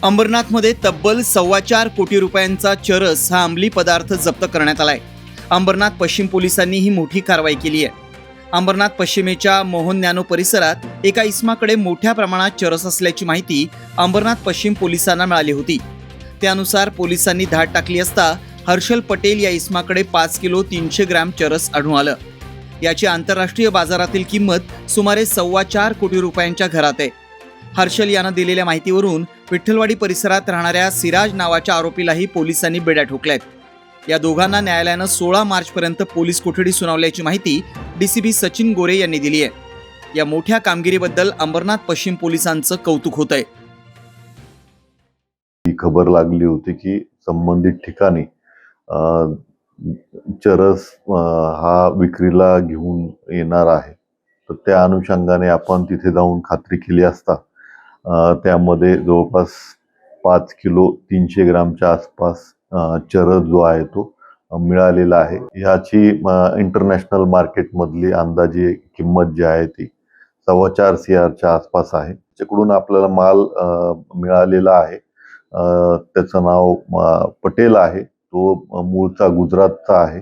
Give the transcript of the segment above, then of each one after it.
अंबरनाथमध्ये तब्बल 4.25 कोटी रुपयांचा चरस हा अंमली पदार्थ जप्त करण्यात आलाय। अंबरनाथ पश्चिम पोलिसांनी ही मोठी कारवाई केली आहे। अंबरनाथ पश्चिमेच्या मोहन नॅनो परिसरात एका इसमाकडे मोठ्या प्रमाणात चरस असल्याची माहिती अंबरनाथ पश्चिम पोलिसांना मिळाली होती। त्यानुसार पोलिसांनी धाड टाकली असता हर्षल पटेल या इसमाकडे 5 किलो 300 ग्रॅम चरस आढळून आलं। याची आंतरराष्ट्रीय बाजारातील किंमत सुमारे 4.25 कोटी रुपयांच्या घरात आहे। हर्षल यानं दिलेल्या माहितीवरून विठ्ठलवाडी परिसरात राहणाऱ्या सिराज नावाच्या आरोपीलाही पोलिसांनी बेड्या ठोकल्यात। या दोघांना न्यायालयानं 16 मार्चपर्यंत पोलीस कोठडी सुनावल्याची माहिती डीसीपी सचिन गोरे यांनी दिली आहे। या मोठ्या कामगिरीबद्दल अंबरनाथ पश्चिम पोलिसांचं कौतुक होत आहे। ही खबर लागली होती की संबंधित ठिकाणी चरस हा विक्रीला घेऊन येणार आहे, तर त्या अनुषंगाने आपण तिथे जाऊन खात्री केली असता त्यामध्ये जवळपास 5 किलो 300 ग्रामच्या आसपास चरस जो आहे तो मिळालेला आहे। ह्याची इंटरनॅशनल मार्केटमधली अंदाजे किंमत जी आहे ती 4.25 CRच्या आसपास आहे। त्याच्याकडून आपल्याला माल मिळालेला आहे। त्याचं नाव पटेल आहे, तो मूळचा गुजरातचा आहे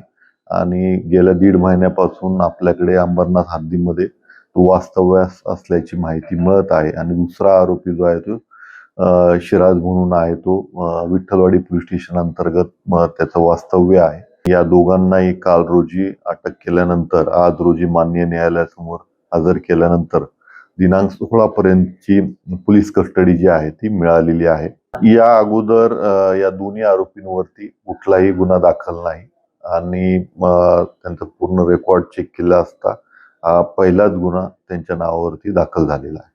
आणि गेल्या 1.5 महिन्यापासून आपल्याकडे अंबरनाथ हद्दीमध्ये तो वास्तव्यास असल्याची माहिती मिळत आहे। आणि दुसरा आरोपी जो आहे तो शिराज म्हणून आहे, तो विठ्ठलवाडी पोलीस स्टेशन अंतर्गत त्याचं वास्तव्य आहे। या दोघांनाही काल रोजी अटक केल्यानंतर आज रोजी माननीय न्यायालयासमोर हजर केल्यानंतर दिनांक 16 पर्यंतची पोलीस कस्टडी जी आहे ती मिळालेली आहे। या अगोदर या दोन्ही आरोपींवरती कुठलाही गुन्हा दाखल नाही आणि त्यांचा पूर्ण रेकॉर्ड चेक केला असता हा पहिलाच गुन्हा त्यांच्या नावावरती दाखल झालेला आहे।